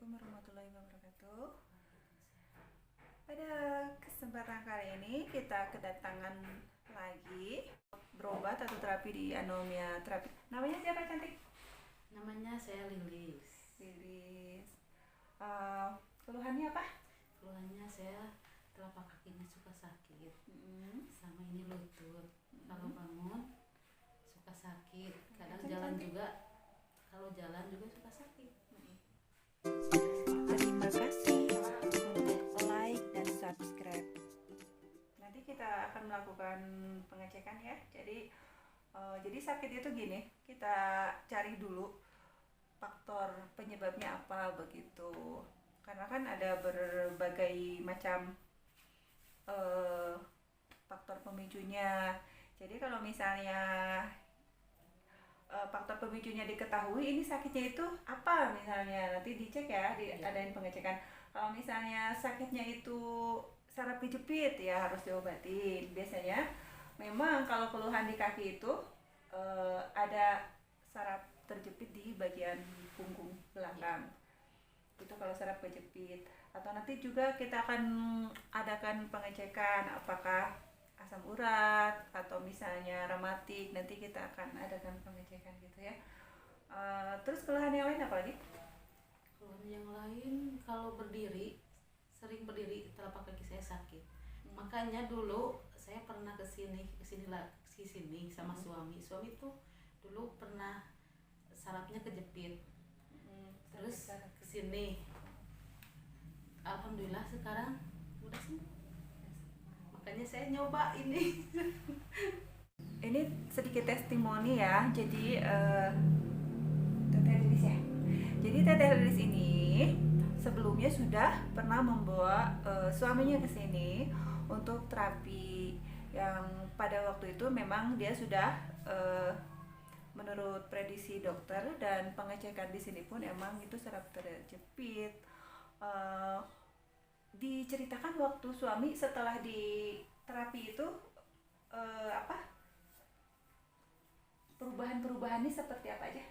Assalamualaikum warahmatullahi wabarakatuh. Pada kesempatan kali ini kita kedatangan lagi berobat atau terapi di anomia terapi. Namanya siapa cantik? Namanya saya Lilis. Lilis. Keluhannya apa? Keluhannya saya telapak kakinya suka sakit, sama ini lutut. Kalau bangun suka sakit, kadang jalan Cantik. juga. Kalau jalan juga suka sakit. Terima kasih untuk like dan subscribe. Nanti kita akan melakukan pengecekan ya. Jadi sakit itu gini, kita cari dulu faktor penyebabnya apa begitu. Karena kan ada berbagai macam eh, faktor pemicunya. Jadi kalau misalnya faktor pemicunya diketahui, ini sakitnya itu apa misalnya, nanti dicek ya, diadain pengecekan. Kalau misalnya sakitnya itu saraf kejepit ya harus diobatin. Biasanya memang kalau keluhan di kaki itu ada saraf terjepit di bagian punggung belakang. Itu kalau saraf kejepit. Atau nanti juga kita akan adakan pengecekan apakah asam urat atau misalnya rematik, nanti kita akan adakan pengecekan gitu ya. Terus keluhan yang lain apa lagi? Keluhan yang lain kalau berdiri, sering berdiri telapak kaki saya sakit. Makanya dulu saya pernah ke sini sama suami. Suami tuh dulu pernah sarafnya kejepit. Terus ke sini. Alhamdulillah sekarang udah sembuh. Makanya saya nyoba ini. Ini sedikit testimoni ya. Jadi Teteh Lilis ya. Jadi Teteh Lilis ini sebelumnya sudah pernah membawa suaminya ke sini untuk terapi yang pada waktu itu memang dia sudah menurut prediksi dokter dan pengecekan di sini pun emang itu saraf terjepit. Diceritakan waktu suami setelah di terapi itu perubahan-perubahannya seperti apa aja?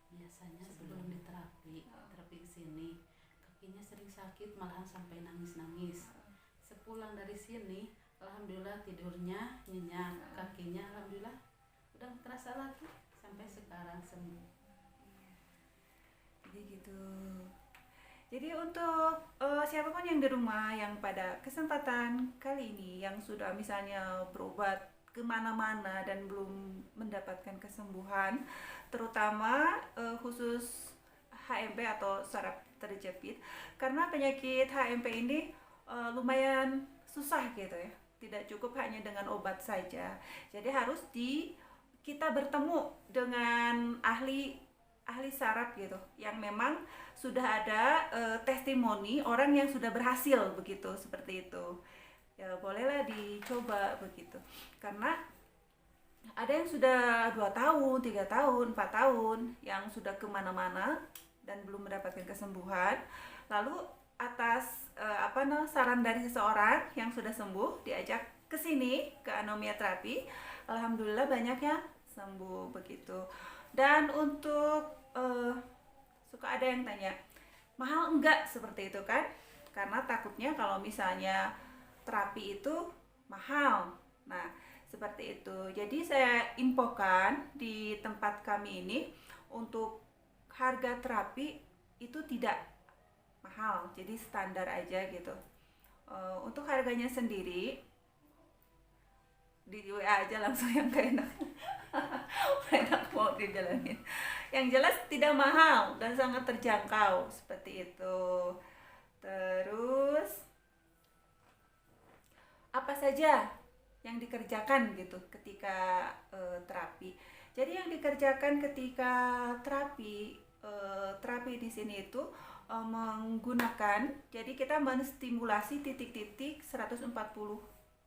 Biasanya sebelum diterapi ke sini kakinya sering sakit, malahan sampai nangis-nangis. Sepulang dari sini alhamdulillah tidurnya nyenyak, kakinya alhamdulillah udah nggak terasa lagi sampai sekarang sembuh. Jadi gitu. Jadi untuk siapapun yang di rumah yang pada kesempatan kali ini yang sudah misalnya berobat kemana-mana dan belum mendapatkan kesembuhan, terutama khusus HMP atau saraf terjepit, karena penyakit HMP ini lumayan susah gitu ya, tidak cukup hanya dengan obat saja. Jadi harus kita bertemu dengan ahli saraf gitu, yang memang sudah ada testimoni orang yang sudah berhasil begitu, seperti itu ya, bolehlah dicoba begitu. Karena ada yang sudah 2 tahun, 3 tahun, 4 tahun yang sudah kemana-mana dan belum mendapatkan kesembuhan. Lalu atas saran dari seseorang yang sudah sembuh diajak ke sini ke anomia terapi, alhamdulillah banyak yang sembuh begitu. Dan untuk suka ada yang tanya, mahal enggak seperti itu kan? Karena takutnya kalau misalnya terapi itu mahal. Nah, seperti itu. Jadi saya infokan di tempat kami ini untuk harga terapi itu tidak mahal, jadi standar aja gitu. Untuk harganya sendiri di WA aja langsung yang gak enak. Enak mau dijalanin. Yang jelas tidak mahal dan sangat terjangkau seperti itu. Terus apa saja yang dikerjakan gitu ketika terapi. Jadi yang dikerjakan ketika terapi di sini itu menggunakan, jadi kita menstimulasi titik-titik 140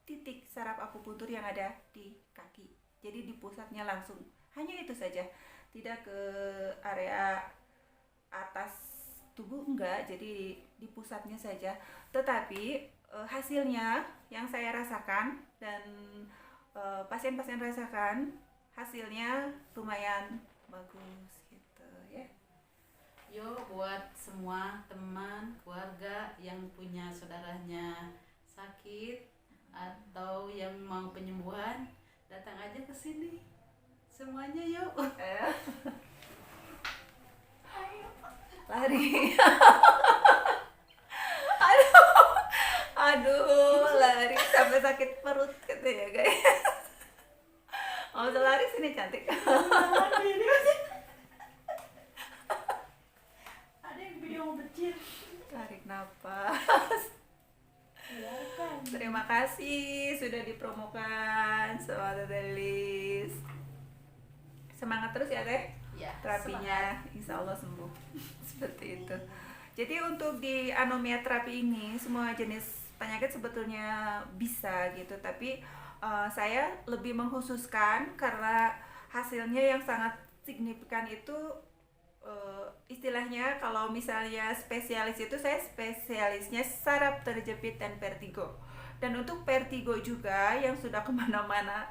titik saraf akupuntur yang ada di kaki. Jadi di pusatnya langsung. Hanya itu saja. Tidak ke area atas tubuh, enggak, jadi di pusatnya saja. Tetapi hasilnya yang saya rasakan dan pasien-pasien rasakan, hasilnya lumayan bagus gitu ya. Yo, buat semua teman, keluarga yang punya saudaranya sakit atau yang mau penyembuhan, datang aja ke sini. Semuanya yuk. Lari. Aduh, aduh, lari sampai sakit perut katanya guys. Mau lari sini cantik. Ada yang video kecil. Tarik napas. Terima kasih sudah dipromokan sama Teh Lilis. Semangat terus ya Teh. Ya, Terapinya insya Allah sembuh. Seperti itu. Jadi untuk di anomia terapi ini semua jenis penyakit sebetulnya bisa gitu, tapi saya lebih mengkhususkan karena hasilnya yang sangat signifikan itu istilahnya kalau misalnya spesialis itu saya spesialisnya saraf terjepit dan vertigo. Dan untuk vertigo juga yang sudah kemana-mana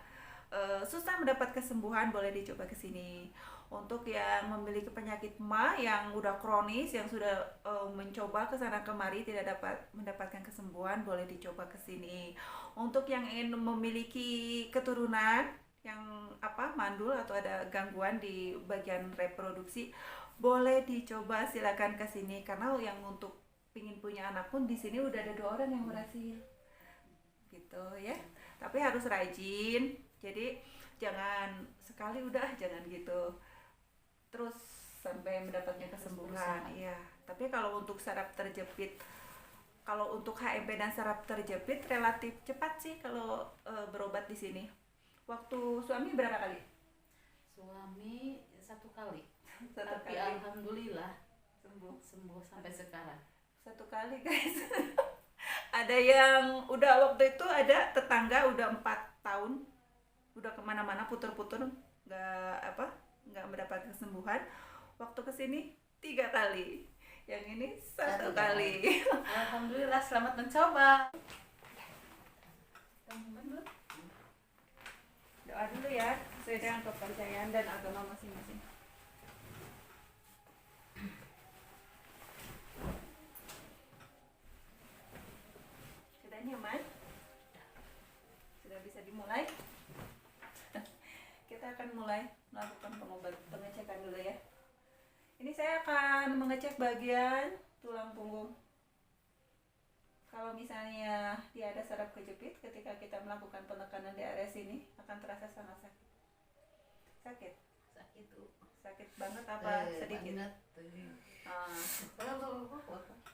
susah mendapat kesembuhan boleh dicoba ke sini. Untuk yang memiliki penyakit MA yang udah kronis yang sudah mencoba ke sana kemari tidak dapat mendapatkan kesembuhan boleh dicoba ke sini. Untuk yang ingin memiliki keturunan yang mandul atau ada gangguan di bagian reproduksi boleh dicoba, silakan ke sini karena yang untuk pingin punya anak pun di sini udah ada 2 orang yang berhasil gitu ya. Tapi harus rajin, jadi jangan sekali udah, jangan gitu terus sampai mendapatkan kesembuhan. Iya. Tapi kalau untuk saraf terjepit, kalau untuk HMP dan saraf terjepit relatif cepat sih kalau berobat di sini. Waktu suami berapa kali? Suami 1 kali. Tapi kali. alhamdulillah Sembuh sampai sekarang. 1 kali guys. Ada yang udah waktu itu ada tetangga udah 4 tahun udah kemana-mana puter-puter nggak mendapat kesembuhan. Waktu kesini 3 kali, yang ini 1 kali. Alhamdulillah, selamat mencoba. Doa dulu ya sesuai dengan kepercayaan dan agama masing-masing. Sudah nyaman? Sudah bisa dimulai? Kita akan mulai melakukan pengecekan dulu ya. Ini saya akan mengecek bagian tulang punggung. Kalau misalnya dia ada saraf kejepit, ketika kita melakukan penekanan di area sini akan terasa sangat sakit. Sakit? Sakit tuh. Sakit banget apa sedikit? Banget.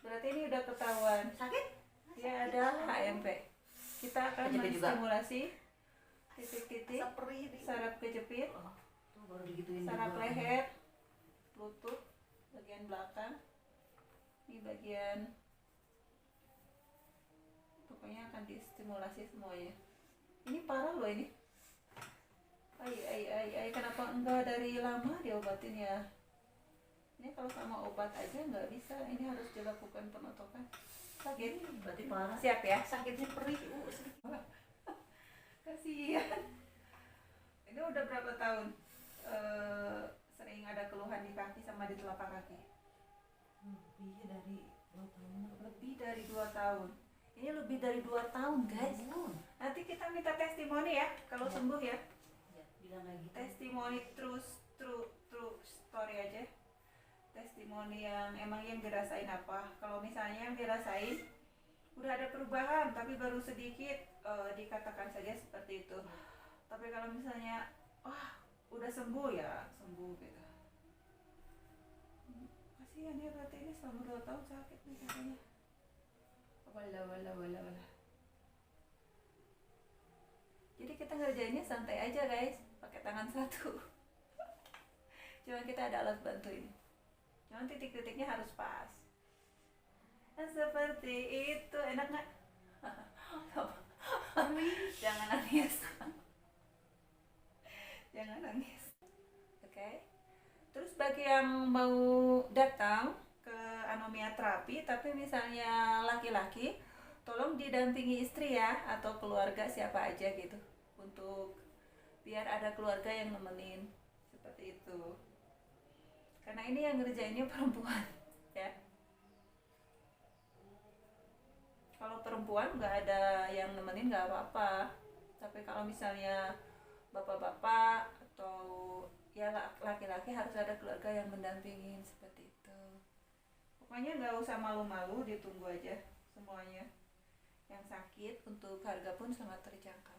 Berarti ini udah ketahuan sakit? Dia ada HMP. Kita akan menstimulasi titik-titik saraf kejepit, saraf leher, lutut, bagian belakang, ini bagian, pokoknya akan distimulasi semuanya. Ini parah loh ini. Kenapa enggak dari lama diobatin ya? Ini kalau sama obat aja nggak bisa, ini harus dilakukan penotokan. Sakit? Berarti parah. Siap ya? Sakitnya perih. Kasihan. Ini udah berapa tahun sering ada keluhan di kaki sama di telapak kaki? Lebih dari 2 tahun. Ini lebih dari 2 tahun guys. Nanti kita minta testimoni ya kalau sembuh ya. Bilang lagi. Testimoni true story aja. Testimoni yang emang yang dirasain apa. Kalau misalnya yang dirasain udah ada perubahan tapi baru sedikit, dikatakan saja seperti itu. Tapi kalau misalnya udah sembuh ya sembuh gitu. Kasihan ya berarti ini selama 2 tahun sakit nih katanya. Wala. Jadi kita ngerjainnya santai aja guys, pakai tangan satu. Cuma kita ada alat bantu ini. Cuma titik-titiknya harus pas. Nah, seperti itu, enak nggak? Jangan nangis. Jangan nangis. Oke. Terus bagi yang mau datang ke anomia terapi tapi misalnya laki-laki, tolong didampingi istri ya atau keluarga siapa aja gitu, untuk biar ada keluarga yang nemenin seperti itu. Karena ini yang ngerjainnya perempuan. Kalau perempuan nggak ada yang nemenin nggak apa-apa, tapi kalau misalnya bapak-bapak atau ya laki-laki harus ada keluarga yang mendampingin seperti itu. Pokoknya nggak usah malu-malu, ditunggu aja semuanya. Yang sakit untuk harga pun sangat terjangkau.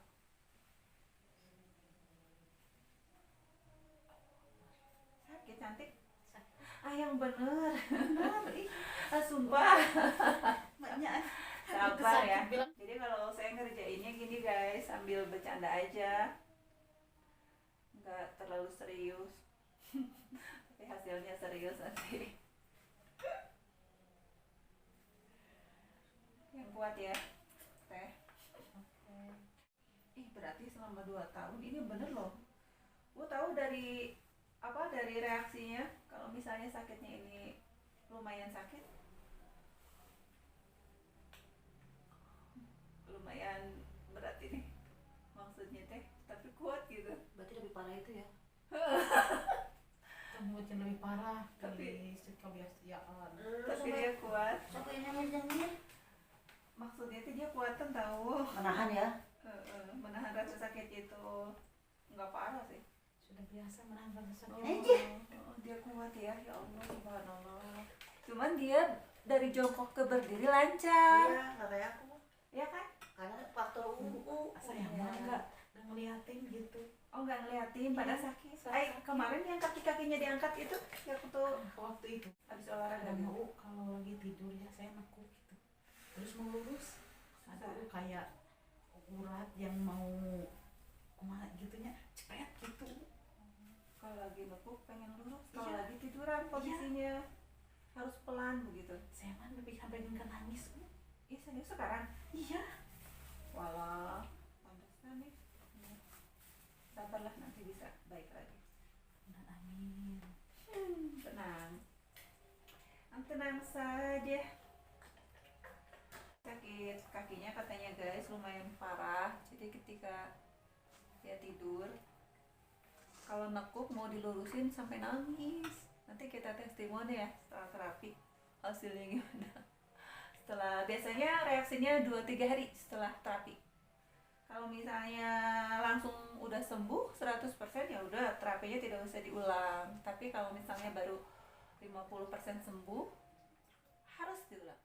Sakit cantik? Ah yang bener. Sumpah. Banyak. Sabar ya. Bilang Jadi kalau saya ngerjainnya gini guys, sambil bercanda aja, nggak terlalu serius. Tapi hasilnya serius nanti. Yang kuat ya, teh. Ih berarti selama 2 tahun ini bener loh. Gue tahu dari dari reaksinya kalau misalnya sakitnya ini lumayan sakit, lumayan berat ini maksudnya teh, tapi kuat gitu. Berarti lebih parah itu ya. kemudian lebih parah Tapi- dari kebiasaan. Tapi dia kuat, Sampai nyengir-nyengir. maksudnya tuh dia kuatan tahu. Menahan ya. Menahan rasa sakit itu nggak parah sih. Sudah biasa menahan rasa sakit. Aja. Dia kuat ya Allah subhanallah. Cuman dia dari jongkok ke berdiri lancar, Iya, nggak kayak aku. ya kan? Karena faktor Saya mah nggak ngeliatin gitu. Oh nggak ngeliatin pada sakit. Sakit. Kemarin yang kaki-kakinya diangkat itu yang waktu Waktu itu habis olahraga ada gitu. mau kalau lagi tidur ya saya nekuk gitu. Terus mau lurus ada kayak urat yang mau kumaha gitunya cepet gitu. Kalau lagi nekuk pengen lurus, kalau Iya. lagi tiduran posisinya harus pelan begitu. Saya mah lebih sampai nggak nangis. Ih serius sekarang? Iya. Walah, pantesan nih. Sabarlah nanti bisa baik lagi. Nah, amin. Tenang. Tenang saja. Sakit kakinya katanya guys lumayan parah. Jadi ketika dia tidur, kalau nekuk mau dilurusin sampai nangis. Nanti kita testimoni ya setelah terapi hasilnya gimana. Biasanya reaksinya 2-3 hari setelah terapi. Kalau misalnya langsung udah sembuh 100% ya udah terapinya tidak usah diulang. Tapi kalau misalnya baru 50% sembuh harus diulang.